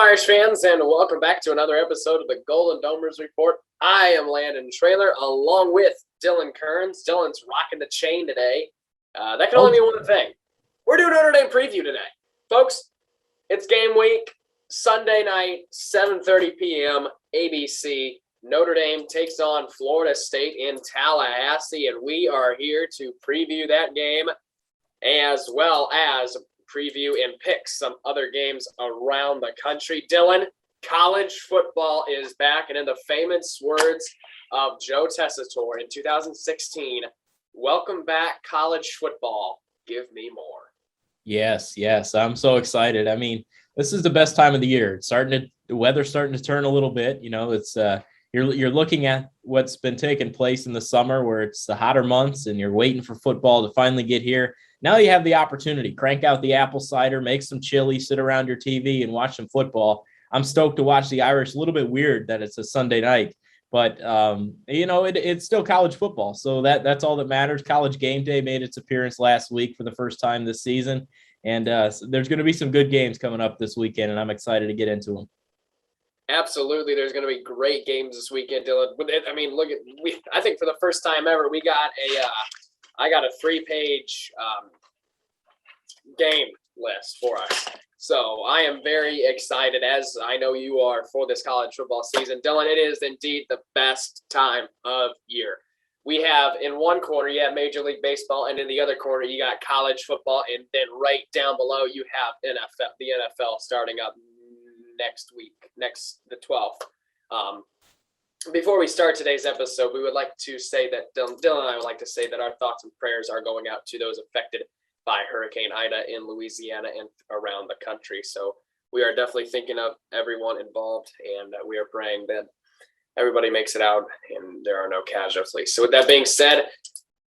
Irish fans, and welcome back to another episode of the Golden Domers Report. I am Landen Traylor, along with Dylan Kerns. Dylan's rocking the chain today. That can only mean one thing. We're doing Notre Dame preview today. Folks, it's game week, Sunday night, 7:30 p.m., ABC. Notre Dame takes on Florida State in Tallahassee, and we are here to preview that game as well as preview and pick some other games around the country. Dylan, college football is back, and in the famous words of Joe Tessitore in 2016, welcome back, college football. Give me more. Yes. I'm so excited. I mean, this is the best time of the year. The weather's starting to turn a little bit. You know, it's you're looking at what's been taking place in the summer where it's the hotter months and you're waiting for football to finally get here. Now you have the opportunity, crank out the apple cider, make some chili, sit around your TV and watch some football. I'm stoked to watch the Irish. A little bit weird that it's a Sunday night, but it's still college football. So that's all that matters. College Game Day made its appearance last week for the first time this season. And so there's going to be some good games coming up this weekend, and I'm excited to get into them. Absolutely. There's going to be great games this weekend, Dylan. I mean, I think for the first time ever, I got a 3-page game list for us. So I am very excited, as I know you are, for this college football season. Dylan, it is indeed the best time of year. We have in one corner, you have Major League Baseball, and in the other corner, you got college football, and then right down below, you have the NFL starting up next week, the 12th. Before we start today's episode, we would like to say that Dylan and I would like to say that our thoughts and prayers are going out to those affected by Hurricane Ida in Louisiana and around the country. So we are definitely thinking of everyone involved, and we are praying that everybody makes it out and there are no casualties. So with that being said,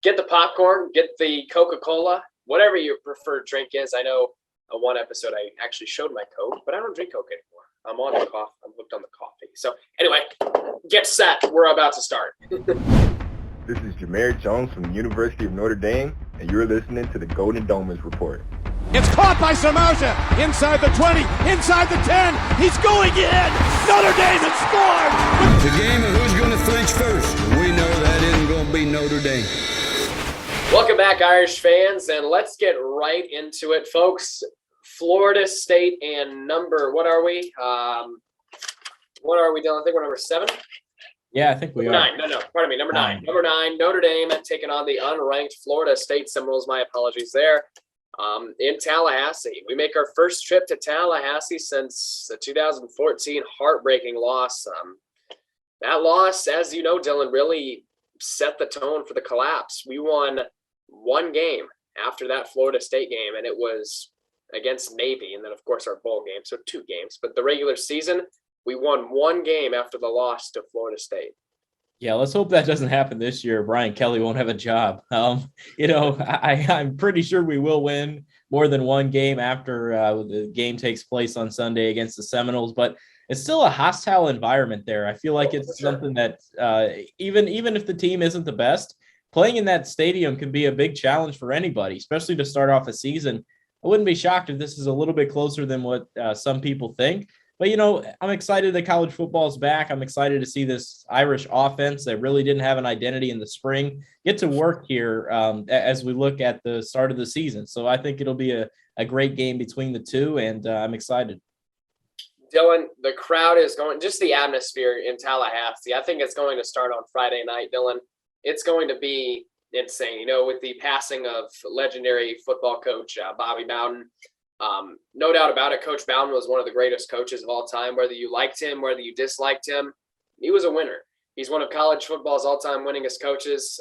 get the popcorn, get the Coca-Cola, whatever your preferred drink is. I know one episode I actually showed my Coke, but I don't drink Coke anymore. I'm on the coffee. I'm hooked on the coffee. So anyway, get set. We're about to start. This is Jameer Jones from the University of Notre Dame, and you're listening to the Golden Domers Report. It's caught by Samardzija. Inside the 20, inside the 10. He's going in. Notre Dame has scored. It's a game of who's going to flinch first. We know that isn't going to be Notre Dame. Welcome back, Irish fans, and let's get right into it, folks. Florida State and what are we? What are we doing? I think we're number 7. Yeah, I think we are. 9. No, pardon me. Number 9. Number 9, Notre Dame taking on the unranked Florida State Seminoles. My apologies there. In Tallahassee. We make our first trip to Tallahassee since the 2014 heartbreaking loss. That loss, as you know, Dylan, really set the tone for the collapse. We won one game after that Florida State game, and it was against Navy, and then, of course, our bowl game, so 2 games. But the regular season, we won one game after the loss to Florida State. Yeah, let's hope that doesn't happen this year. Brian Kelly won't have a job. I'm pretty sure we will win more than one game after the game takes place on Sunday against the Seminoles, but it's still a hostile environment there. I feel like it's something that even if the team isn't the best, playing in that stadium can be a big challenge for anybody, especially to start off a season. I wouldn't be shocked if this is a little bit closer than what some people think. But, I'm excited that college football is back. I'm excited to see this Irish offense that really didn't have an identity in the spring get to work here as we look at the start of the season. So I think it'll be a great game between the two, and I'm excited. Dylan, the crowd is going, just the atmosphere in Tallahassee, I think it's going to start on Friday night, Dylan. It's going to be insane, with the passing of legendary football coach Bobby Bowden. No doubt about it, Coach Bowden was one of the greatest coaches of all time. Whether you liked him, whether you disliked him, he was a winner. He's one of college football's all-time winningest coaches.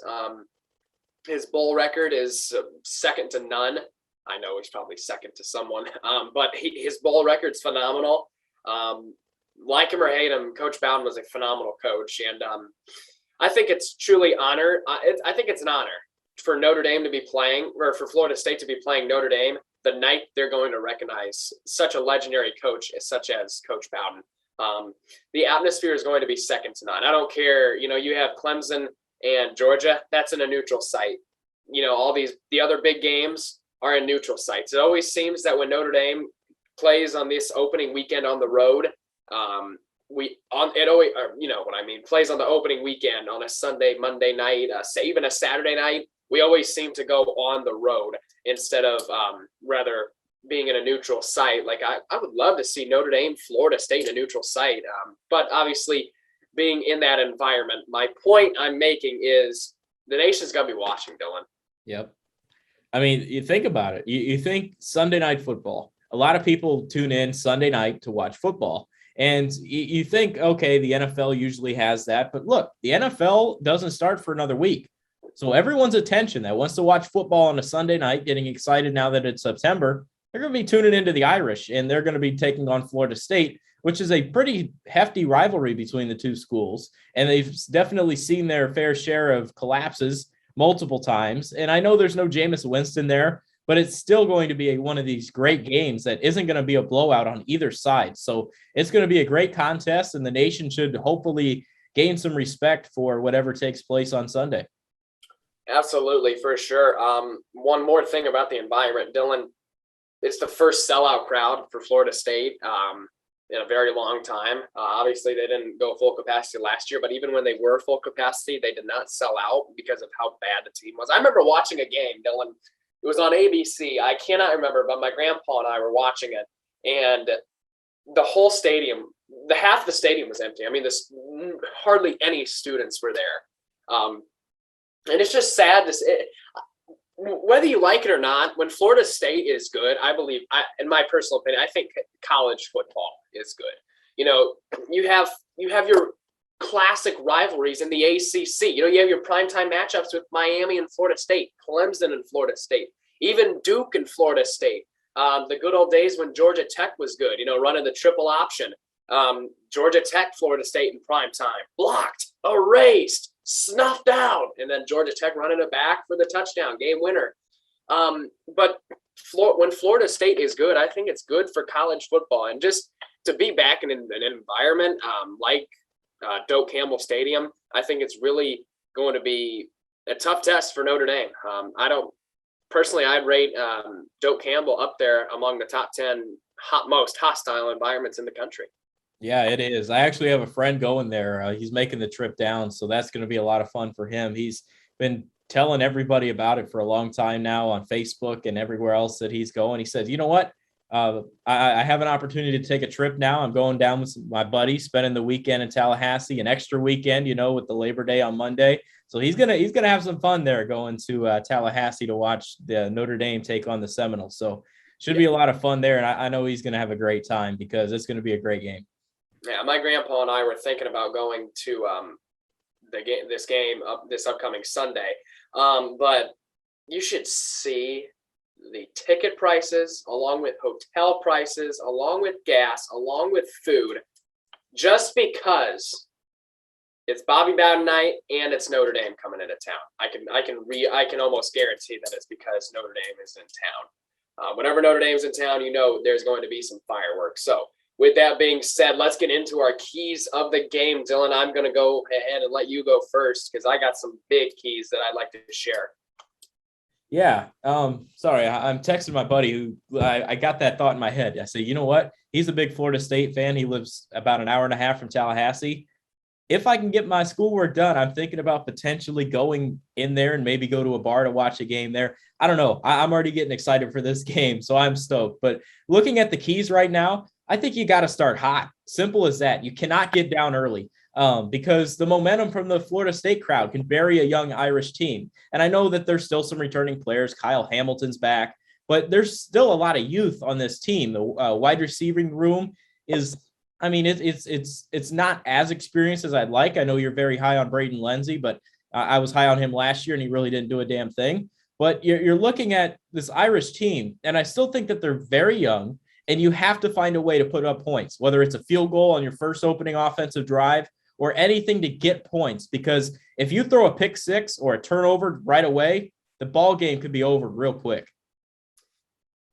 His bowl record is second to none. I know he's probably second to someone, but his bowl record's phenomenal. Like him or hate him, Coach Bowden was a phenomenal coach, and I think it's truly honor. I think it's an honor for Notre Dame to be playing, or for Florida State to be playing Notre Dame the night they're going to recognize such a legendary coach such as Coach Bowden. The atmosphere is going to be second to none. I don't care. You have Clemson and Georgia. That's in a neutral site. All the other big games are in neutral sites. It always seems that when Notre Dame plays on this opening weekend on the road, plays on the opening weekend on a Sunday, Monday night, say even a Saturday night, we always seem to go on the road instead of rather being in a neutral site. Like I would love to see Notre Dame, Florida State in a neutral site. But obviously being in that environment, my point I'm making is the nation's going to be watching, Dylan. Yep. I mean, you think about it. You think Sunday night football. A lot of people tune in Sunday night to watch football. And you think, okay, the NFL usually has that. But look, the NFL doesn't start for another week. So everyone's attention that wants to watch football on a Sunday night, getting excited now that it's September, they're going to be tuning into the Irish, and they're going to be taking on Florida State, which is a pretty hefty rivalry between the two schools. And they've definitely seen their fair share of collapses multiple times. And I know there's no Jameis Winston there, but it's still going to be one of these great games that isn't going to be a blowout on either side. So it's going to be a great contest, and the nation should hopefully gain some respect for whatever takes place on Sunday. Absolutely, for sure. One more thing about the environment, Dylan. It's the first sellout crowd for Florida State in a very long time. Obviously, they didn't go full capacity last year, but even when they were full capacity, they did not sell out because of how bad the team was. I remember watching a game, Dylan. It was on ABC. I cannot remember, but my grandpa and I were watching it, and the whole stadium, half the stadium was empty. I mean, hardly any students were there. And it's just sad to see. Whether you like it or not, when Florida State is good, I believe, in my personal opinion, I think college football is good. You know, you have your classic rivalries in the ACC. You know, you have your primetime matchups with Miami and Florida State, Clemson and Florida State, even Duke and Florida State. The good old days when Georgia Tech was good, you know, running the triple option. Georgia Tech, Florida State in primetime, blocked, erased, snuffed out, and then Georgia Tech running it back for the touchdown, game winner. But when Florida State is good, I think it's good for college football. And just to be back in an environment like Doak Campbell Stadium, I think it's really going to be a tough test for Notre Dame. I'd rate Doak Campbell up there among the top 10 most hostile environments in the country. Yeah, it is. I actually have a friend going there. He's making the trip down, so that's going to be a lot of fun for him. He's been telling everybody about it for a long time now on Facebook and everywhere else that he's going. He says, you know what? I have an opportunity to take a trip now. I'm going down with my buddy, spending the weekend in Tallahassee, an extra weekend, you know, with the Labor Day on Monday. So he's gonna have some fun there going to Tallahassee to watch the Notre Dame take on the Seminoles. So should be a lot of fun there. And I know he's going to have a great time because it's going to be a great game. Yeah, my grandpa and I were thinking about going to this upcoming Sunday. But you should see the ticket prices, along with hotel prices, along with gas, along with food, just because it's Bobby Bowden night and it's Notre Dame coming into town. I can almost guarantee that it's because Notre Dame is in town. Whenever Notre Dame's in town, you know there's going to be some fireworks. So with that being said, let's get into our keys of the game. Dylan, I'm going to go ahead and let you go first because I got some big keys that I'd like to share. Yeah. Sorry, I'm texting my buddy who I got that thought in my head. I say, you know what? He's a big Florida State fan. He lives about an hour and a half from Tallahassee. If I can get my schoolwork done, I'm thinking about potentially going in there and maybe go to a bar to watch a game there. I don't know. I'm already getting excited for this game, so I'm stoked. But looking at the keys right now, I think you got to start hot. Simple as that. You cannot get down early because the momentum from the Florida State crowd can bury a young Irish team. And I know that there's still some returning players. Kyle Hamilton's back, but there's still a lot of youth on this team. The wide receiving room is, I mean, it's not as experienced as I'd like. I know you're very high on Braden Lindsey, but I was high on him last year and he really didn't do a damn thing. But you're looking at this Irish team, and I still think that they're very young. And you have to find a way to put up points, whether it's a field goal on your first opening offensive drive or anything to get points. Because if you throw a pick six or a turnover right away, the ball game could be over real quick.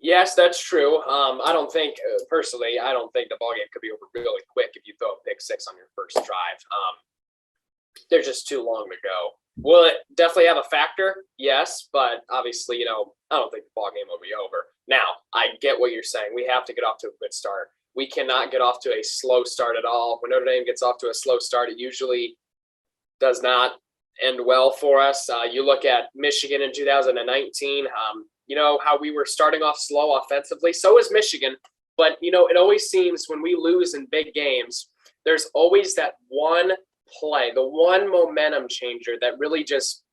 Yes, that's true. I don't think the ball game could be over really quick if you throw a pick six on your first drive. There's just too long to go. Will it definitely have a factor? Yes, but obviously, I don't think the ball game will be over. Now, I get what you're saying. We have to get off to a good start. We cannot get off to a slow start at all. When Notre Dame gets off to a slow start, it usually does not end well for us. You look at Michigan in 2019, you know, how we were starting off slow offensively. So is Michigan. But, you know, it always seems when we lose in big games, there's always that one play, the one momentum changer that really just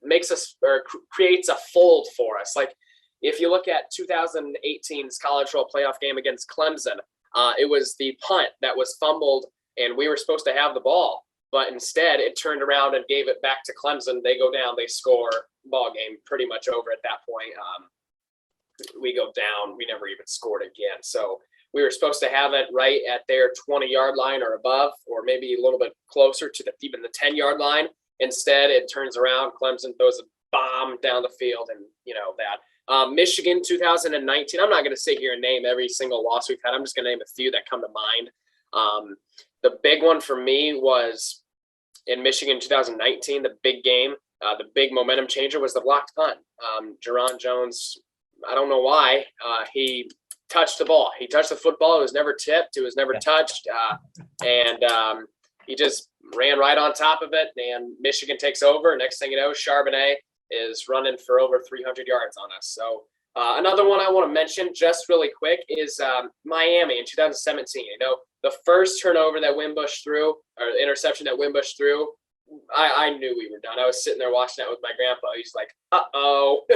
makes us or creates a fold for us. Like if you look at 2018's college football playoff game against Clemson, it was the punt that was fumbled and we were supposed to have the ball, but instead it turned around and gave it back to Clemson. They go down, they score, ball game pretty much over at that point. We go down, we never even scored again. So we were supposed to have it right at their 20-yard line or above, or maybe a little bit closer to even the 10-yard line. Instead, it turns around, Clemson throws a bomb down the field, and you know that. Michigan 2019, I'm not going to sit here and name every single loss we've had. I'm just going to name a few that come to mind. The big one for me was in Michigan 2019, the big game, the big momentum changer was the blocked punt. Jerron Jones, I don't know why, he touched the ball. He touched the football. It was never tipped. It was never touched. And he just ran right on top of it, and Michigan takes over. Next thing you know, Charbonnet is running for over 300 yards on us. So another one I want to mention just really quick is Miami in 2017. You know, the first turnover that Wimbush threw, or interception that Wimbush threw, I knew we were done. I was sitting there watching that with my grandpa. He's like, uh-oh.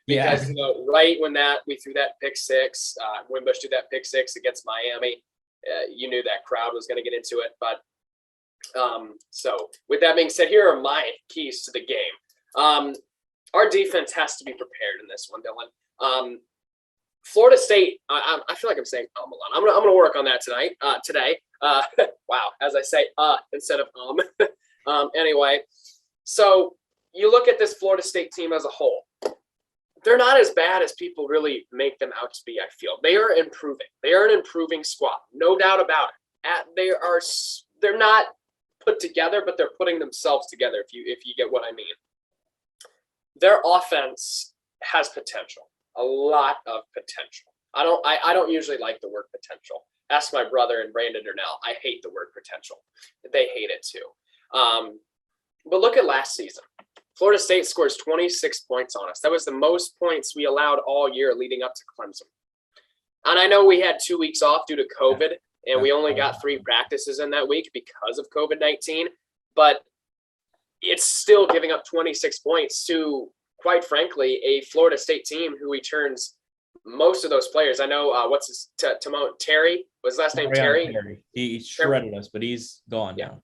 Because, you know, right when we threw that pick six, Wimbush threw that pick six against Miami, you knew that crowd was going to get into it. But so with that being said, here are my keys to the game. Our defense has to be prepared in this one, Dylan. Florida State, I feel like I'm saying a lot. I'm gonna work on that today. Wow, as I say instead of anyway, so you look at this Florida State team as a whole. They're not as bad as people really make them out to be, I feel. They are improving. They are an improving squad, no doubt about it. They're not put together, but they're putting themselves together, if you get what I mean. Their offense has potential, a lot of potential. I don't usually like the word potential. Ask my brother and Brandon Durnell. I hate the word potential. They hate it too. But look at last season. Florida State scores 26 points on us. That was the most points we allowed all year leading up to Clemson. And I know we had 2 weeks off due to COVID, and we only got 3 practices in that week because of COVID-19. But it's still giving up 26 points to, quite frankly, a Florida State team who returns most of those players. I know, Tyree? Was his last name Terry? He shredded us, but he's gone now.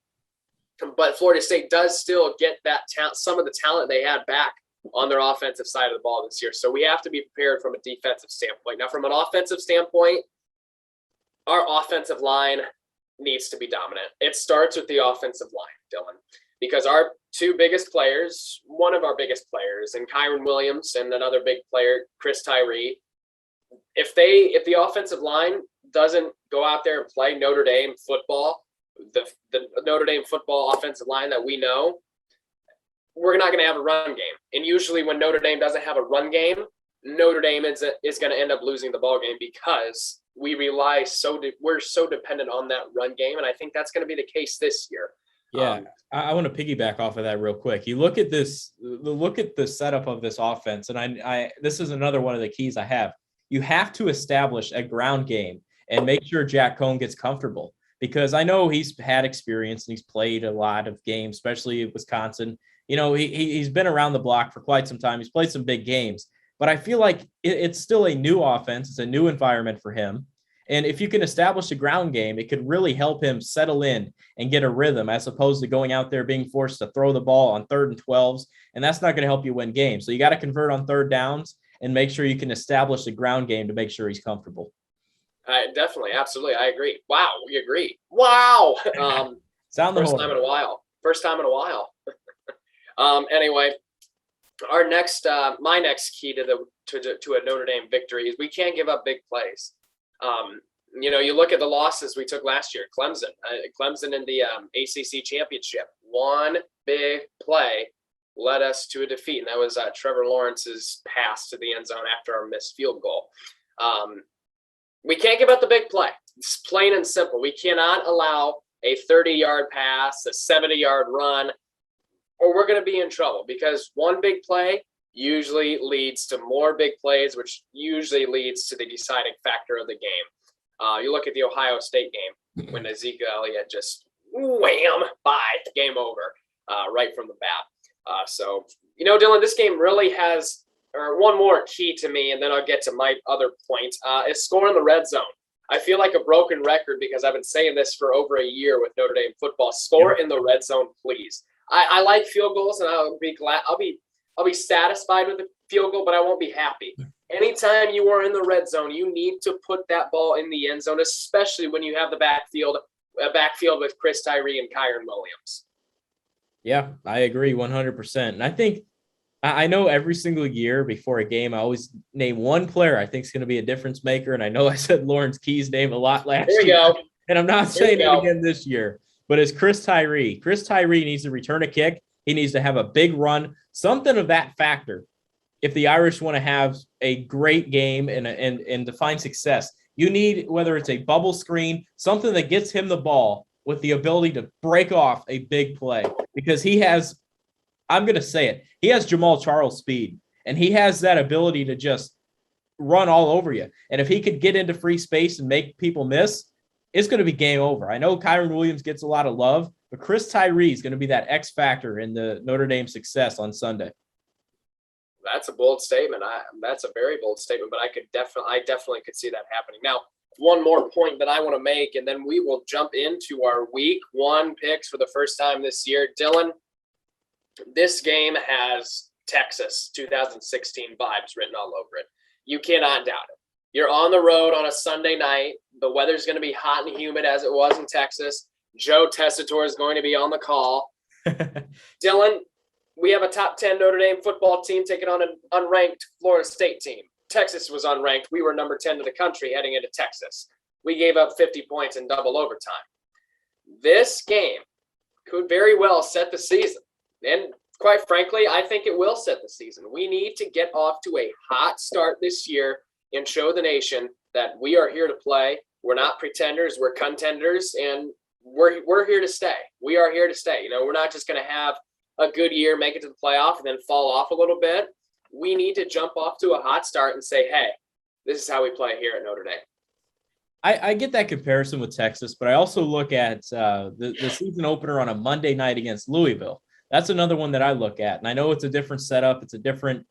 But Florida State does still get that talent, some of the talent they had back on their offensive side of the ball this year. So we have to be prepared from a defensive standpoint. Now, from an offensive standpoint, our offensive line needs to be dominant. It starts with the offensive line, Dylan, because our 2 biggest players, one of our biggest players, and Kyron Williams, and another big player, Chris Tyree, if the offensive line doesn't go out there and play Notre Dame football, the Notre Dame football offensive line that we know, we're not going to have a run game. And usually when Notre Dame doesn't have a run game, Notre Dame is going to end up losing the ball game because we're so dependent on that run game. And I think that's going to be the case this year. Yeah, I want to piggyback off of that real quick. You look at the setup of this offense, and I this is another one of the keys I have. You have to establish a ground game and make sure Jack Cohn gets comfortable. Because I know he's had experience and he's played a lot of games, especially at Wisconsin. You know, he's been around the block for quite some time. He's played some big games, but I feel like it's still a new offense. It's a new environment for him. And if you can establish a ground game, it could really help him settle in and get a rhythm as opposed to going out there being forced to throw the ball on 3rd and 12s. And that's not going to help you win games. So you got to convert on 3rd downs and make sure you can establish a ground game to make sure he's comfortable. Definitely. Absolutely. I agree. Wow. We agree. Wow. First time in a while. Anyway, our next, my next key to a Notre Dame victory is we can't give up big plays. You know, you look at the losses we took last year, Clemson in the ACC championship, one big play led us to a defeat, and that was Trevor Lawrence's pass to the end zone after our missed field goal. We can't give up the big play. It's plain and simple. We cannot allow a 30-yard pass, a 70-yard run, or we're going to be in trouble, because one big play usually leads to more big plays, which usually leads to the deciding factor of the game. You look at the Ohio State game when Ezekiel Elliott just wham, bye, game over right from the bat. So, Dylan, this game really has one more key to me, and then I'll get to my other point, is score in the red zone. I feel like a broken record because I've been saying this for over a year with Notre Dame football. Score in the red zone, please. I like field goals, and I'll be glad. I'll be satisfied with the field goal, but I won't be happy. Anytime you are in the red zone, you need to put that ball in the end zone, especially when you have the backfield with Chris Tyree and Kyron Williams. Yeah, I agree 100%. And I think I know every single year before a game, I always name one player I think is going to be a difference maker. And I know I said Lawrence Key's name a lot last year. Go. And I'm not saying it again this year, but it's Chris Tyree. Chris Tyree needs to return a kick. He needs to have a big run, something of that factor. If the Irish want to have a great game and define success, you need, whether it's a bubble screen, something that gets him the ball with the ability to break off a big play, because he has, I'm going to say it, he has Jamal Charles speed, and he has that ability to just run all over you. And if he could get into free space and make people miss, it's going to be game over. I know Kyron Williams gets a lot of love, but Chris Tyree is going to be that X factor in the Notre Dame success on Sunday. That's a bold statement. That's a very bold statement, but I definitely could see that happening. Now, one more point that I want to make, and then we will jump into our week 1 picks for the first time this year. Dylan, this game has Texas 2016 vibes written all over it. You cannot doubt it. You're on the road on a Sunday night. The weather's going to be hot and humid as it was in Texas. Joe Tessitore is going to be on the call. Dylan, we have a top 10 Notre Dame football team taking on an unranked Florida State team. Texas was unranked. We were number 10 to the country heading into Texas. We gave up 50 points in double overtime. This game could very well set the season. And quite frankly, I think it will set the season. We need to get off to a hot start this year and show the nation that we are here to play. We're not pretenders, we're contenders, and we're here to stay. We are here to stay. We're not just going to have a good year, make it to the playoff, and then fall off a little bit. We need to jump off to a hot start and say, hey, this is how we play here at Notre Dame. I get that comparison with Texas, but I also look at the season opener on a Monday night against Louisville. That's another one that I look at. And I know it's a different setup. It's a different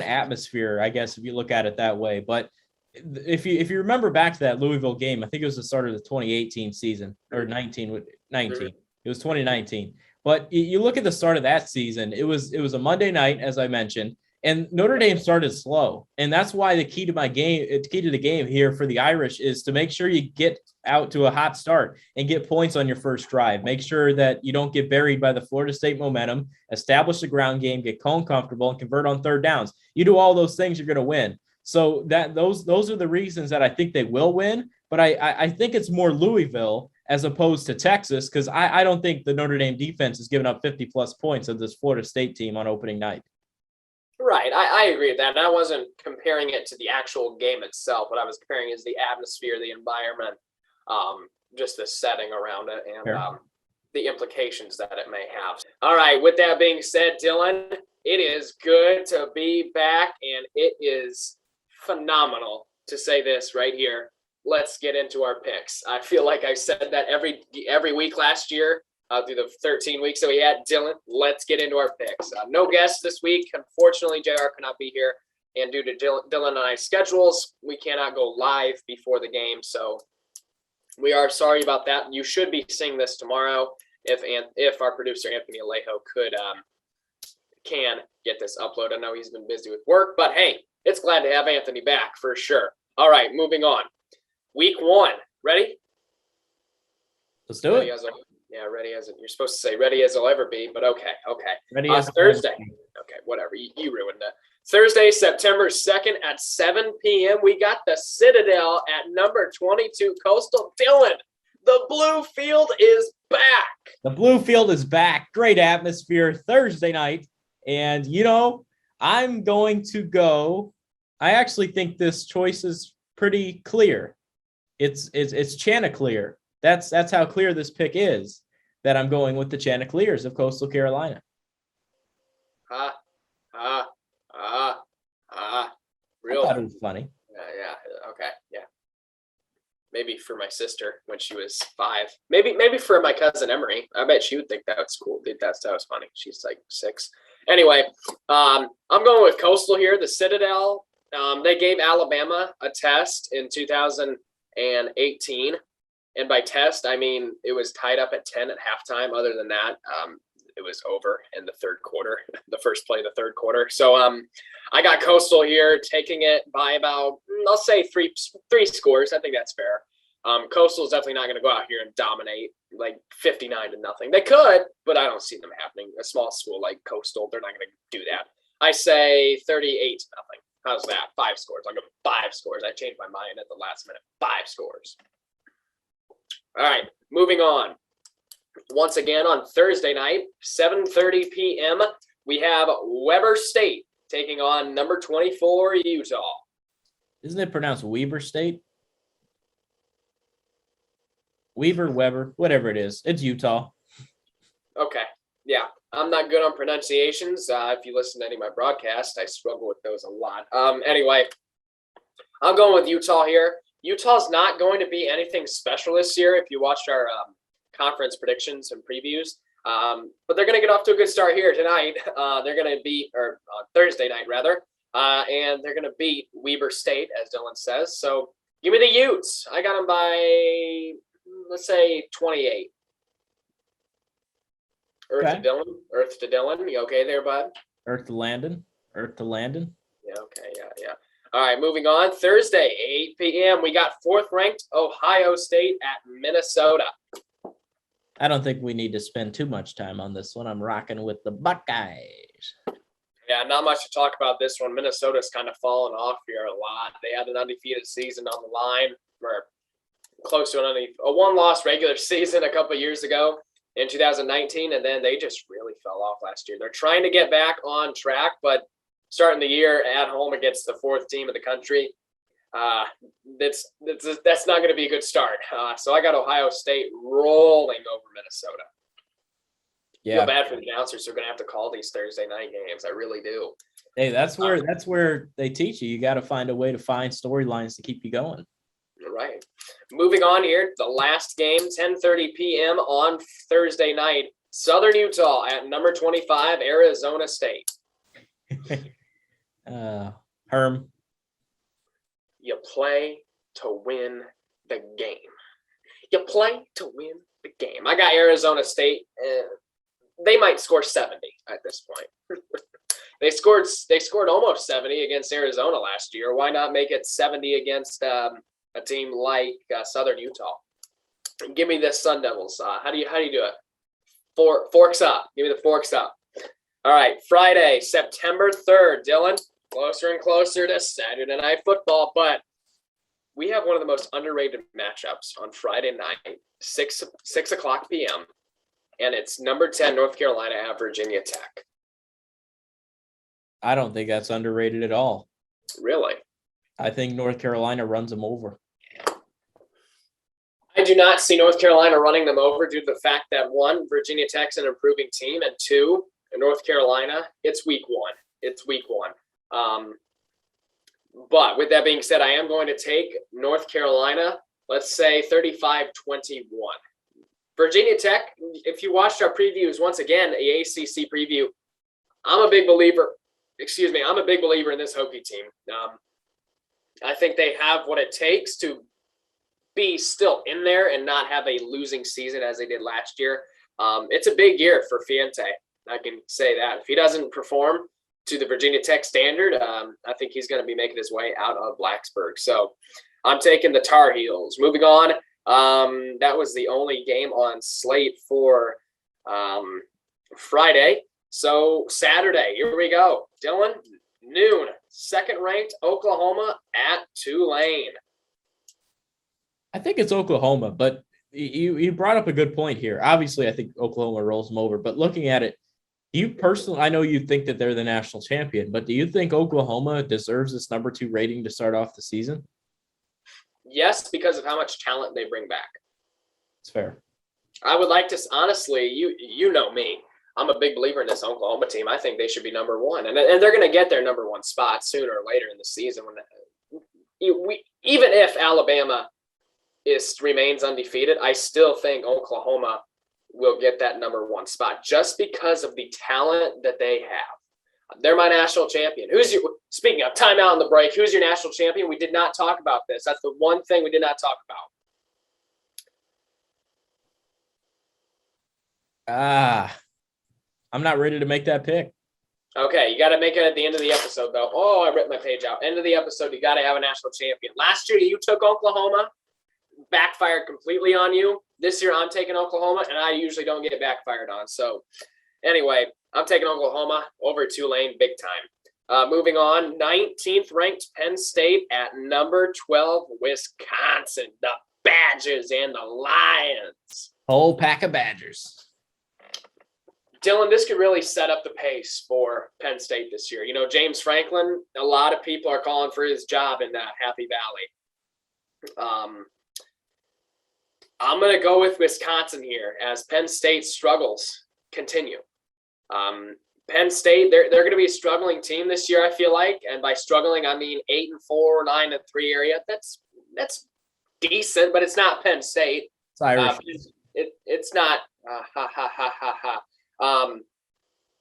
atmosphere, I guess, if you look at it that way. But if you remember back to that Louisville game, I think it was the start of the 2018 season, or 19. It was 2019. But you look at the start of that season, it was a Monday night, as I mentioned, and Notre Dame started slow. And that's why the key to the game here for the Irish is to make sure you get out to a hot start and get points on your first drive. Make sure that you don't get buried by the Florida State momentum, establish the ground game, get Cone comfortable, and convert on third downs. You do all those things, you're going to win. So those are the reasons that I think they will win. But I think it's more Louisville as opposed to Texas, because I don't think the Notre Dame defense has given up 50-plus points of this Florida State team on opening night. Right. I agree with that. And I wasn't comparing it to the actual game itself. What I was comparing is the atmosphere, the environment, just the setting around it, and the implications that it may have. All right. With that being said, Dylan, it is good to be back, and it is phenomenal to say this right here. Let's get into our picks. I feel like I said that every week last year through the 13 weeks that we had. Dylan, let's get into our picks. No guests this week. Unfortunately, JR cannot be here. And due to Dylan and I's schedules, we cannot go live before the game. So we are sorry about that. You should be seeing this tomorrow if our producer, Anthony Alejo, can get this uploaded. I know he's been busy with work, but hey, it's glad to have Anthony back for sure. All right, moving on. Week 1. Ready? Let's do it. Ready as you're supposed to say ready as I'll ever be, but okay. Ready as Thursday. Okay, whatever. You ruined it. Thursday, September 2nd at 7 p.m. We got the Citadel at number 22, Coastal. Dylan, The blue field is back. The blue field is back. Great atmosphere Thursday night. And, I'm going to go. I actually think this choice is pretty clear. It's Chanticleer. That's how clear this pick is, that I'm going with the Chanticleers of Coastal Carolina. Real. I thought it was funny. Yeah. Okay. Yeah. Maybe for my sister when she was 5. Maybe for my cousin Emery. I bet she would think that was cool. That was funny. She's like 6. Anyway, I'm going with Coastal here. The Citadel. They gave Alabama a test in 2018, and by test I mean it was tied up at 10 at halftime. Other than that, it was over in the third quarter, the first play of the third quarter. So I got Coastal here, taking it by about, I'll say three scores. I think that's fair. Coastal is definitely not going to go out here and dominate like 59-0. They could, but I don't see them happening. A small school like Coastal, they're not going to do that. I say 38-0. How's that? 5 scores. I'll go 5 scores. I changed my mind at the last minute. 5 scores. All right, moving on. Once again on Thursday night, 7:30 p.m., we have Weber State taking on number 24 Utah. Isn't it pronounced Weber State? Weber, whatever it is. It's Utah. Okay. Yeah. I'm not good on pronunciations. If you listen to any of my broadcasts, I struggle with those a lot. Anyway, I'm going with Utah here. Utah's not going to be anything special this year if you watched our conference predictions and previews. But they're going to get off to a good start here tonight. They're going to beat, or Thursday night rather, and they're going to beat Weber State, as Dylan says. So give me the Utes. I got them by, let's say, 28. Okay. Earth to Dylan. You okay there, bud? Earth to Landen. Yeah, okay, yeah. All right, moving on. Thursday, 8 p.m., we got 4th-ranked Ohio State at Minnesota. I don't think we need to spend too much time on this one. I'm rocking with the Buckeyes. Yeah, not much to talk about this one. Minnesota's kind of fallen off here a lot. They had an undefeated season on the line, or close to a one-loss regular season a couple of years ago in 2019, and then they just really fell off last year. They're trying to get back on track, but starting the year at home against the 4th team of the country, that's not going to be a good start. So I got Ohio State rolling over Minnesota. Yeah, Feel bad for the announcers who are going to have to call these Thursday night games. I really do. Hey, that's where they teach you. You got to find a way to find storylines to keep you going. Right. Moving on here, the last game, 10:30 p.m. on Thursday night, Southern Utah at number 25, Arizona State. Herm. You play to win the game. You play to win the game. I got Arizona State. They might score 70 at this point. They scored almost 70 against Arizona last year. Why not make it 70 against a team like Southern Utah? Give me the Sun Devils. How do you do it? Forks up. Give me the forks up. All right, Friday, September 3rd. Dylan, closer and closer to Saturday Night Football, but we have one of the most underrated matchups on Friday night, 6 o'clock p.m., and it's number 10 North Carolina at Virginia Tech. I don't think that's underrated at all. Really? I think North Carolina runs them over. I do not see North Carolina running them over due to the fact that, 1, Virginia Tech's an improving team, and 2, North Carolina, it's week 1. But with that being said, I am going to take North Carolina, let's say 35-21. Virginia Tech, if you watched our previews, once again, the ACC preview, I'm a big believer in this Hokie team. I think they have what it takes to be still in there and not have a losing season as they did last year. It's a big year for Fiente. I can say that. If he doesn't perform to the Virginia Tech standard, I think he's going to be making his way out of Blacksburg. So I'm taking the Tar Heels. Moving on, that was the only game on slate for Friday. So Saturday, here we go. Dylan, noon, 2nd-ranked Oklahoma at Tulane. I think it's Oklahoma, but you brought up a good point here. Obviously, I think Oklahoma rolls them over, but looking at it, you personally, I know you think that they're the national champion, but do you think Oklahoma deserves this number 2 rating to start off the season? Yes, because of how much talent they bring back. It's fair. I would like to, honestly, you know me. I'm a big believer in this Oklahoma team. I think they should be number 1, and they're going to get their number 1 spot sooner or later in the season. Even if Alabama remains undefeated, I still think Oklahoma will get that number 1 spot just because of the talent that they have. They're my national champion. Speaking of timeout on the break, who's your national champion? We did not talk about this. That's the one thing we did not talk about. I'm not ready to make that pick. Okay, you got to make it at the end of the episode, though. Oh, I ripped my page out. End of the episode, you got to have a national champion. Last year, you took Oklahoma, backfired completely on you. This year, I'm taking Oklahoma, and I usually don't get backfired on. So, anyway, I'm taking Oklahoma over Tulane big time. Moving on, 19th ranked Penn State at number 12, Wisconsin. The Badgers and the Lions. Whole pack of Badgers. Dylan, this could really set up the pace for Penn State this year. You know, James Franklin, a lot of people are calling for his job in that Happy Valley. I'm going to go with Wisconsin here as Penn State struggles continue. Penn State, they're going to be a struggling team this year, I feel like. And by struggling, I mean 8-4, 9-3 area. That's decent, but it's not Penn State. It's Irish. It's not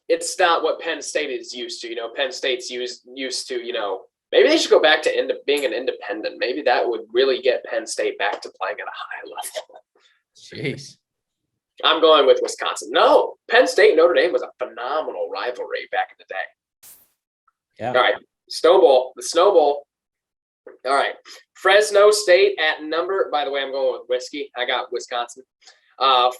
it's not what Penn State is used to. You know, Penn State's used to, you know, maybe they should go back to being an independent. Maybe that would really get Penn State back to playing at a high level. Jeez. I'm going with Wisconsin. No, Penn State and Notre Dame was a phenomenal rivalry back in the day. Yeah. All right. The Snowball. All right. Fresno State at number, by the way, I'm going with whiskey. I got Wisconsin.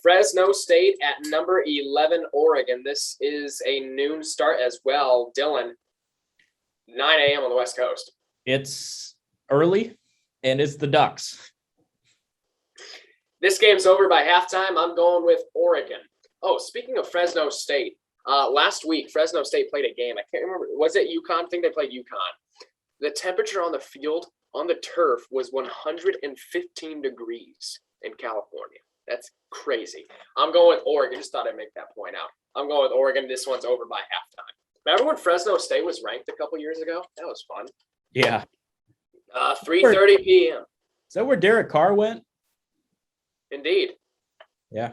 Fresno State at number 11, Oregon. This is a noon start as well. Dylan, 9 a.m. on the West Coast. It's early, and it's the Ducks. This game's over by halftime. I'm going with Oregon. Oh, speaking of Fresno State, last week, Fresno State played a game. I can't remember. Was it UConn? I think they played UConn. The temperature on the field, on the turf, was 115 degrees in California. That's crazy. I'm going with Oregon. Just thought I'd make that point out. I'm going with Oregon. This one's over by halftime. Remember when Fresno State was ranked a couple years ago? That was fun. Yeah. 3:30 p.m. Is that where Derek Carr went? Indeed. Yeah.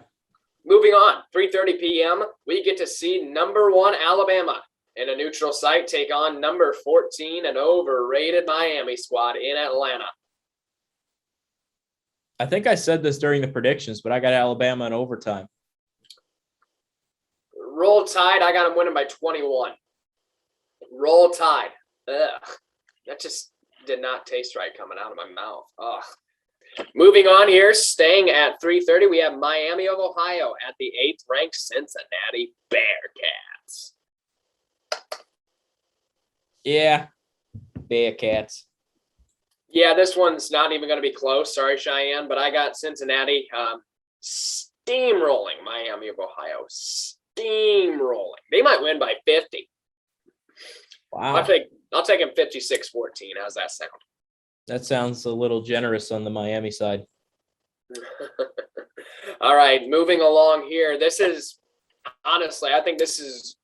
Moving on, 3:30 p.m., we get to see number 1 Alabama in a neutral site take on number 14 and overrated Miami squad in Atlanta. I think I said this during the predictions, but I got Alabama in overtime. Roll Tide, I got them winning by 21. Roll Tide. Ugh. That just did not taste right coming out of my mouth. Ugh. Moving on here, staying at 3:30, we have Miami of Ohio at the 8th-ranked Cincinnati Bearcats. Yeah, Bearcats. Yeah, this one's not even going to be close. Sorry, Cheyenne, but I got Cincinnati steamrolling Miami of Ohio. Steamrolling. They might win by 50. Wow. I'll take them 56-14. How's that sound? That sounds a little generous on the Miami side. All right, moving along here. This is, honestly, I think this is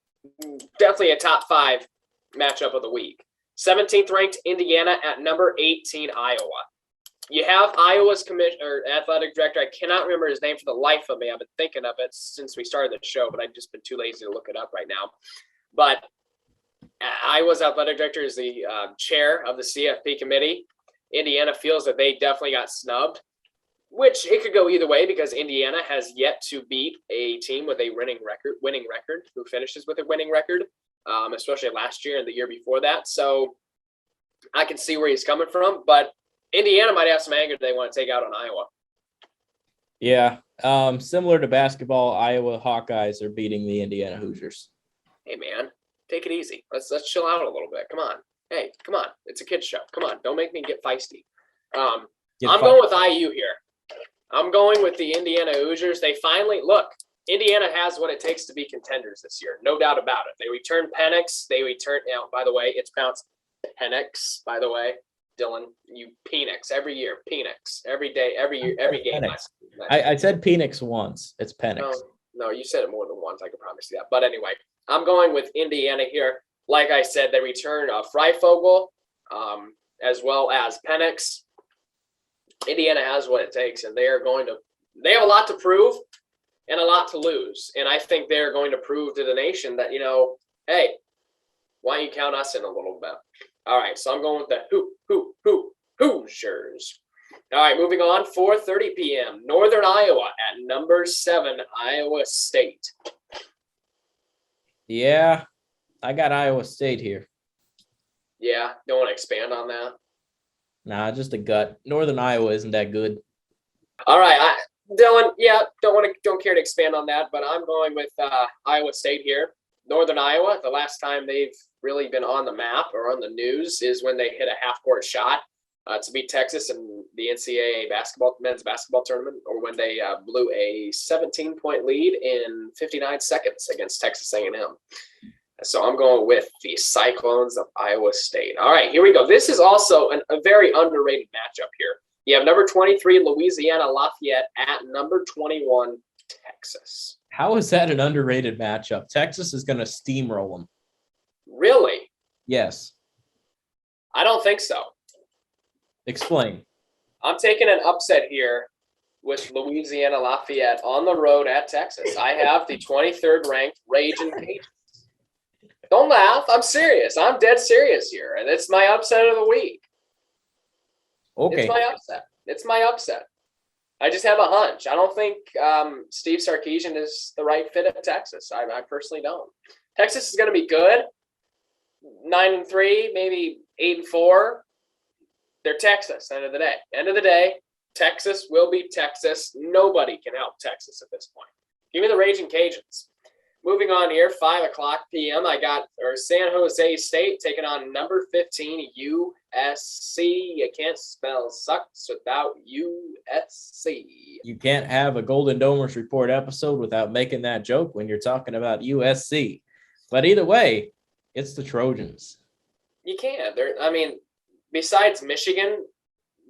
definitely a top 5 matchup of the week. 17th ranked Indiana at number 18 Iowa. You have Iowa's athletic director. I cannot remember his name for the life of me. I've been thinking of it since we started the show, but I've just been too lazy to look it up right now. But Iowa's athletic director is the chair of the CFB committee. Indiana feels that they definitely got snubbed, which it could go either way because Indiana has yet to beat a team with a winning record who finishes with a winning record. Especially last year and the year before that. So I can see where he's coming from, but Indiana might have some anger they want to take out on Iowa. Yeah. Similar to basketball, Iowa Hawkeyes are beating the Indiana Hoosiers. Hey, man, take it easy. Let's chill out a little bit. Come on. Hey, come on. It's a kid's show. Come on. Don't make me get feisty. I'm going with IU here. I'm going with the Indiana Hoosiers. They finally look. Indiana has what it takes to be contenders this year, no doubt about it. They return Penix. They return. By the way, it's pronounced Penix. By the way, Dylan, you Penix every year. Penix every day, every year, every game. I said Penix once. It's Penix. No, you said it more than once. I can promise you that. But anyway, I'm going with Indiana here. Like I said, they return Freifogel, as well as Penix. Indiana has what it takes, and they have a lot to prove and a lot to lose. And I think they're going to prove to the nation that, hey, why don't you count us in a little bit? All right, so I'm going with the Hoosiers. All right, moving on, 4:30 p.m. Northern Iowa at number 7, Iowa State. Yeah, I got Iowa State here. Yeah, don't want to expand on that. Nah, just a gut. Northern Iowa isn't that good. All right, Dylan. Yeah, don't care to expand on that, but I'm going with Iowa State here. Northern Iowa. The last time they've really been on the map or on the news is when they hit a half-court shot to beat Texas in the NCAA men's basketball tournament, or when they blew a 17-point lead in 59 seconds against Texas A&M. So I'm going with the Cyclones of Iowa State. All right, here we go. This is also a very underrated matchup here. You have number 23, Louisiana Lafayette, at number 21, Texas. How is that an underrated matchup? Texas is going to steamroll them. Really? Yes. I don't think so. Explain. I'm taking an upset here with Louisiana Lafayette on the road at Texas. I have the 23rd ranked Ragin' Cajuns. Don't laugh. I'm serious. I'm dead serious here. And it's my upset of the week. Okay. It's my upset. I just have a hunch. I don't think Steve Sarkisian is the right fit at Texas. I personally don't. Texas is going to be good. 9-3, maybe 8-4. They're Texas. End of the day, Texas will be Texas. Nobody can help Texas at this point. Give me the Raging Cajuns. Moving on here, 5:00 p.m. I got San Jose State taking on number 15 USC. You can't spell sucks without USC. You can't have a Golden Domers Report episode without making that joke when you're talking about USC. But either way, it's the Trojans. You can't. Besides Michigan,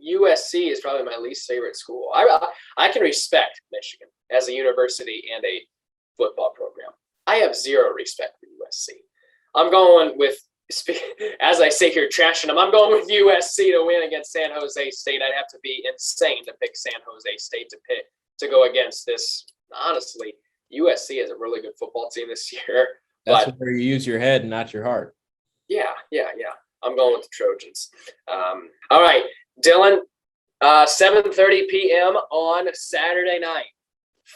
USC is probably my least favorite school. I can respect Michigan as a university and a football program. I have zero respect for USC. I'm going with, as I say here, trashing them, I'm going with USC to win against San Jose State. I'd have to be insane to pick San Jose State to go against this. Honestly, USC is a really good football team this year. That's where you use your head and not your heart. Yeah. I'm going with the Trojans. All right, Dylan, 7:30 p.m. on Saturday night.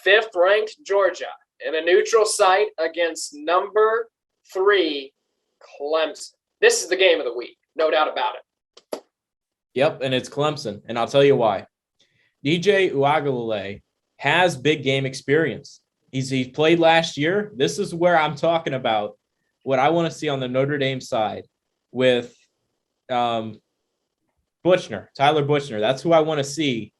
5th ranked Georgia in a neutral site against number 3 Clemson. This is the game of the week, no doubt about it. Yep, and it's Clemson, and I'll tell you why. DJ Uiagalelei has big game experience. He played last year. This is where I'm talking about what I want to see on the Notre Dame side with Tyler Buchner. That's who I want to see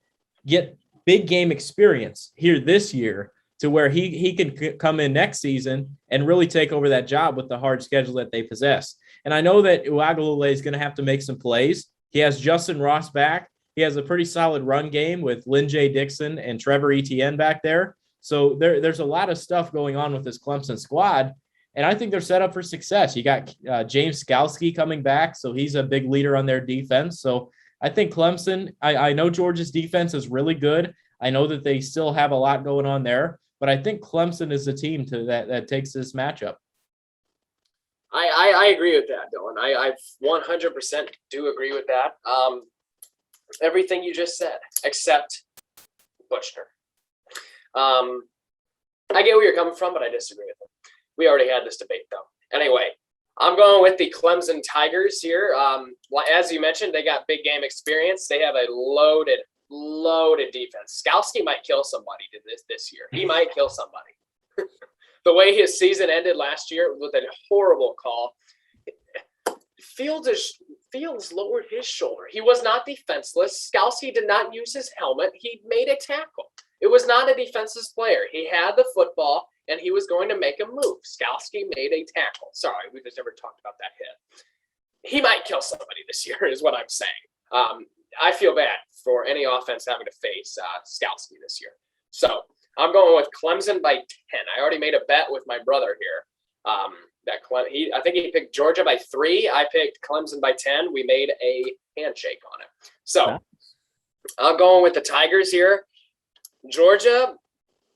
get big game experience here this year, to where he can come in next season and really take over that job with the hard schedule that they possess. And I know that Uiagalelei is going to have to make some plays. He has Justin Ross back. He has a pretty solid run game with Lynn J. Dixon and Trevor Etienne back there. So there's a lot of stuff going on with this Clemson squad, and I think they're set up for success. You got James Skalski coming back, so he's a big leader on their defense. So I think Clemson, I know Georgia's defense is really good. I know that they still have a lot going on there, but I think Clemson is the team that takes this matchup. I agree with that, Dylan. I 100% do agree with that. Everything you just said, except Buchner. I get where you're coming from, but I disagree with him. We already had this debate, though. Anyway, I'm going with the Clemson Tigers here. As you mentioned, they got big game experience. They have a loaded defense. Skalski might kill somebody this year. He might kill somebody. The way his season ended last year with a horrible call. Fields is Fields lowered his shoulder. He was not defenseless. Skalski did not use his helmet. He made a tackle. It was not a defenseless player. He had the football, and he was going to make a move. Skalski made a tackle. Sorry, we just never talked about that hit. He might kill somebody this year is what I'm saying. I feel bad for any offense having to face Skalski this year. So I'm going with Clemson by 10. I already made a bet with my brother here. I think he picked Georgia by 3. I picked Clemson by 10. We made a handshake on it. So I'm going with the Tigers here. Georgia,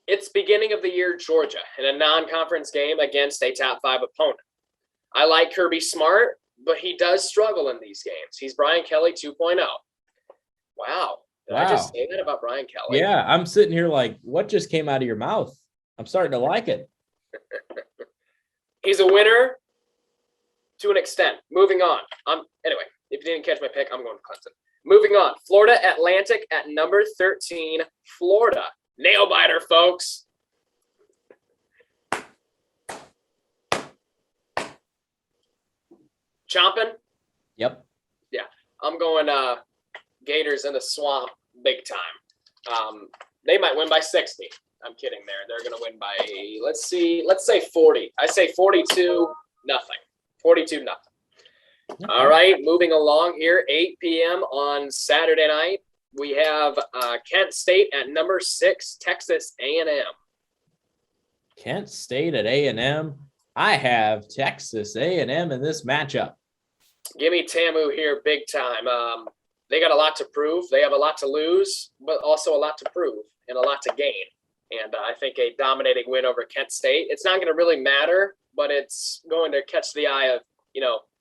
it's beginning of the year Georgia in a non-conference game against a top 5 opponent. I like Kirby Smart, but he does struggle in these games. He's Brian Kelly 2.0. Wow. Did I just say that about Brian Kelly? Yeah, I'm sitting here like, what just came out of your mouth? I'm starting to like it. He's a winner to an extent. Moving on. Anyway, if you didn't catch my pick, I'm going to Clemson. Moving on. Florida Atlantic at number 13. Florida. Nail biter, folks. Chomping? Yep. Yeah. I'm going Gators in the swamp big time. They might win by 60. I'm kidding there. They're going to win by, let's say 40. I say 42-0. 42-0. Okay. All right, moving along here, 8 p.m. on Saturday night. We have Kent State at number 6, Texas A&M. Kent State at A&M. I have Texas A&M in this matchup. Give me TAMU here big time. They got a lot to prove. They have a lot to lose, but also a lot to prove and a lot to gain. And I think a dominating win over Kent State, it's not going to really matter, but it's going to catch the eye of,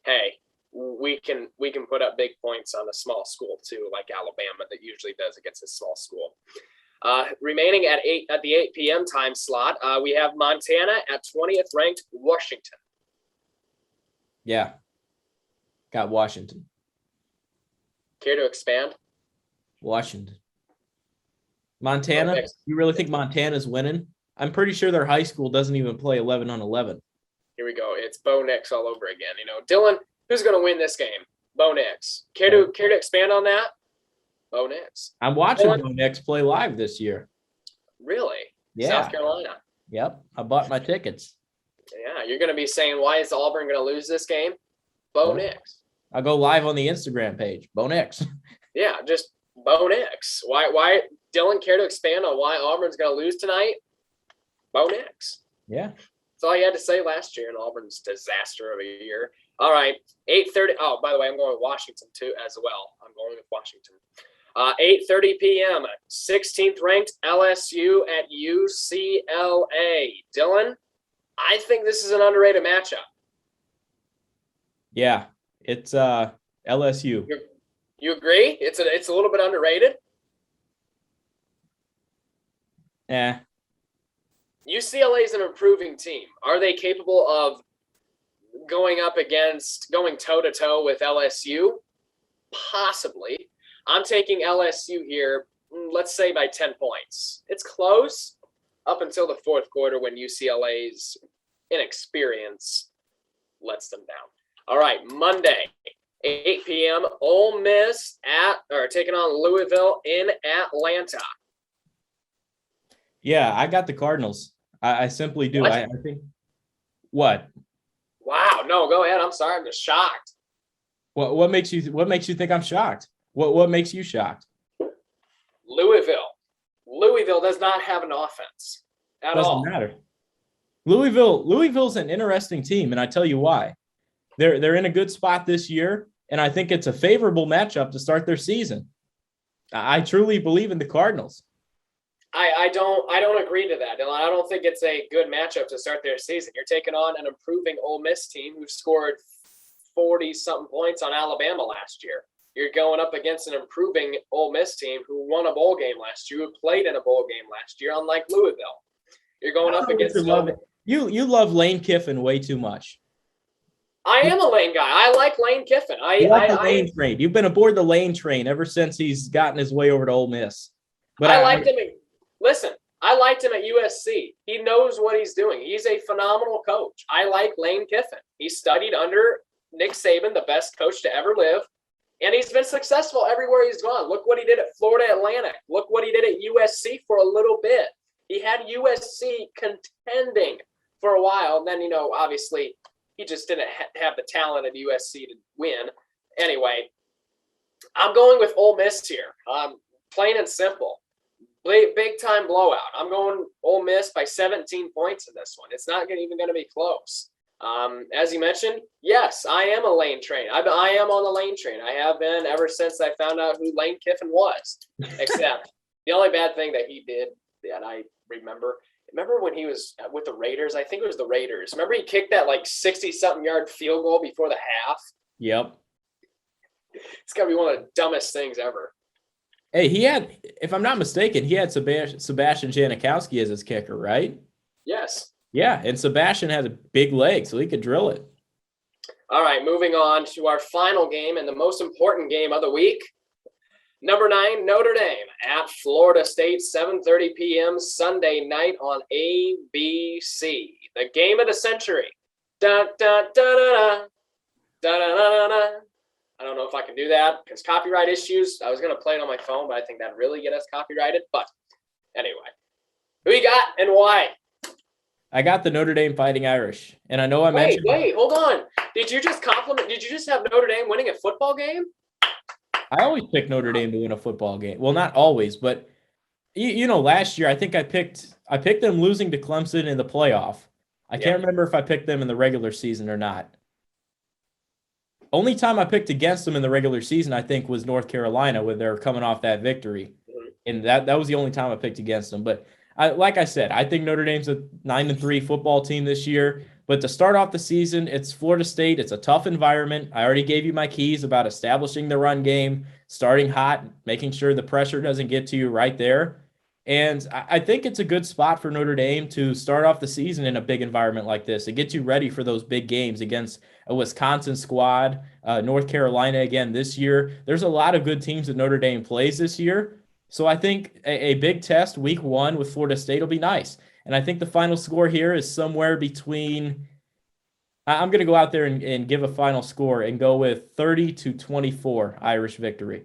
hey, we can put up big points on a small school too, like Alabama that usually does against a small school. Remaining at the 8 p.m. time slot, we have Montana at 20th ranked Washington. Yeah. Got Washington. Care to expand? Washington. Montana? Okay. You really think Montana's winning? I'm pretty sure their high school doesn't even play 11 on 11. Here we go. It's Bo Nix all over again. Dylan, who's going to win this game? Bo Nix. Care to expand on that? Bo Nix. I'm watching Bo Nix play live this year. Really? Yeah. South Carolina. Yep. I bought my tickets. Yeah. You're going to be saying, why is Auburn going to lose this game? Bo Nix. I'll go live on the Instagram page. Bo Nix. Yeah. Just Bo Nix. Why? Dylan, care to expand on why Auburn's going to lose tonight? Bo Nix. Yeah. That's all you had to say last year in Auburn's disaster of a year. All right. 8:30. Oh, by the way, I'm going with Washington too as well. I'm going with Washington. 8:30 p.m. 16th ranked LSU at UCLA. Dylan, I think this is an underrated matchup. Yeah, it's LSU. You agree? It's a little bit underrated. Yeah. UCLA is an improving team. Are they capable of going toe-to-toe with LSU? Possibly. I'm taking LSU here, let's say by 10 points. It's close up until the fourth quarter when UCLA's inexperience lets them down. All right, Monday, 8 p.m., Ole Miss taking on Louisville in Atlanta. Yeah, I got the Cardinals. I simply do. I think. What? Wow. No, go ahead. I'm sorry. I'm just shocked. What makes you think I'm shocked? What makes you shocked? Louisville does not have an offense at all. Doesn't matter. Louisville's an interesting team, and I tell you why. They're in a good spot this year, and I think it's a favorable matchup to start their season. I truly believe in the Cardinals. I don't agree to that, Dylan. I don't think it's a good matchup to start their season. You're taking on an improving Ole Miss team who scored 40-something points on Alabama last year. You're going up against an improving Ole Miss team who won a bowl game last year, who played in a bowl game last year, unlike Louisville. You're going up against you love Lane Kiffin way too much. I am a Lane guy. I like Lane Kiffin. Lane train. You've been aboard the Lane train ever since he's gotten his way over to Ole Miss. But I liked him. I liked him at USC. He knows what he's doing. He's a phenomenal coach. I like Lane Kiffin. He studied under Nick Saban, the best coach to ever live. And he's been successful everywhere he's gone. Look what he did at Florida Atlantic. Look what he did at USC for a little bit. He had USC contending for a while. And then, obviously he just didn't have the talent at USC to win. Anyway, I'm going with Ole Miss here. Plain and simple. Big time blowout. I'm going Ole Miss by 17 points in this one. It's not even going to be close. As you mentioned, yes, I am a Lane train. I am on the Lane train. I have been ever since I found out who Lane Kiffin was. Except the only bad thing that he did that I remember when he was with the Raiders. I think it was the Raiders. Remember he kicked that 60-something yard field goal before the half? Yep. It's got to be one of the dumbest things ever. Hey, he had, if I'm not mistaken, he had Sebastian Janikowski as his kicker, right? Yes. Yeah, and Sebastian had a big leg, so he could drill it. All right, moving on to our final game and the most important game of the week. Number 9, Notre Dame at Florida State, 7:30 p.m. Sunday night on ABC. The game of the century. Dun, dun, dun, dun, dun, dun, dun, dun, dun. I don't know if I can do that because copyright issues. I was going to play it on my phone, but I think that'd really get us copyrighted. But anyway, who you got and why? I got the Notre Dame Fighting Irish, and I know I mentioned. Wait, hold on. Did you just have Notre Dame winning a football game? I always pick Notre Dame to win a football game. Well, not always, but last year I think I picked them losing to Clemson in the playoff. I can't remember if I picked them in the regular season or not. Only time I picked against them in the regular season, I think, was North Carolina when they're coming off that victory. And that was the only time I picked against them. But like I said, I think Notre Dame's a 9-3 football team this year. But to start off the season, it's Florida State. It's a tough environment. I already gave you my keys about establishing the run game, starting hot, making sure the pressure doesn't get to you right there. And I think it's a good spot for Notre Dame to start off the season in a big environment like this. It gets you ready for those big games against a Wisconsin squad, North Carolina again this year. There's a lot of good teams that Notre Dame plays this year. So I think a big test week 1 with Florida State will be nice. And I think the final score here is somewhere between – I'm going to go out there and give a final score and go with 30-24 Irish victory.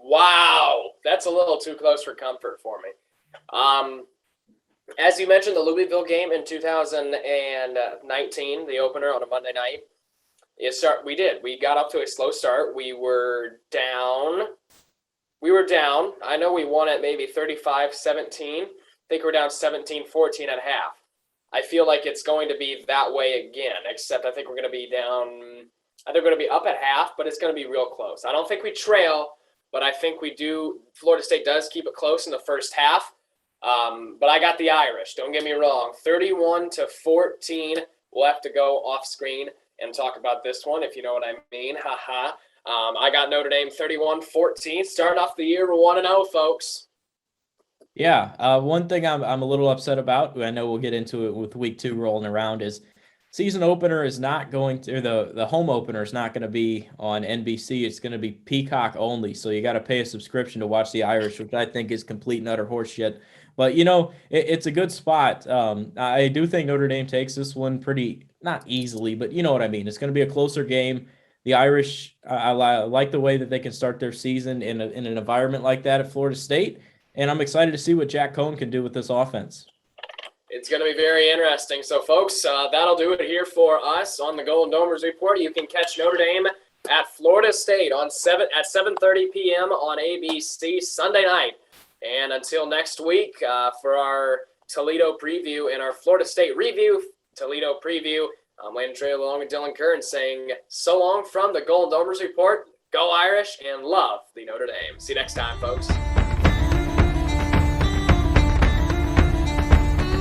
Wow. That's a little too close for comfort for me. As you mentioned, the Louisville game in 2019, the opener on a Monday night. We got up to a slow start. We were down. I know we won at maybe 35-17. I think we're down 17-14 at half. I feel like it's going to be that way again, except I think we're going to be down. I think we're going to be up at half, but it's going to be real close. I don't think we trail, but I think we do. Florida State does keep it close in the first half. But I got the Irish. Don't get me wrong. 31-14. We'll have to go off screen and talk about this one, if you know what I mean. Haha. I got Notre Dame 31-14. Starting off the year, we're 1-0, folks. Yeah. One thing I'm a little upset about, I know we'll get into it with week 2 rolling around, is season opener is not going to, the home opener is not going to be on NBC. It's going to be Peacock only. So you got to pay a subscription to watch the Irish, which I think is complete and utter horseshit. But, it's a good spot. I do think Notre Dame takes this one pretty, not easily, but you know what I mean. It's going to be a closer game. The Irish, I like the way that they can start their season in an environment like that at Florida State. And I'm excited to see what Jack Cohn can do with this offense. It's going to be very interesting. So, folks, that'll do it here for us on the Golden Domers Report. You can catch Notre Dame at Florida State at 7:30 p.m. on ABC Sunday night. And until next week, for our Toledo preview and our Florida State review, Toledo preview, I'm Landen, Traylor along with Dylan Kerns saying so long from the Golden Domers Report. Go Irish and love the Notre Dame. See you next time, folks.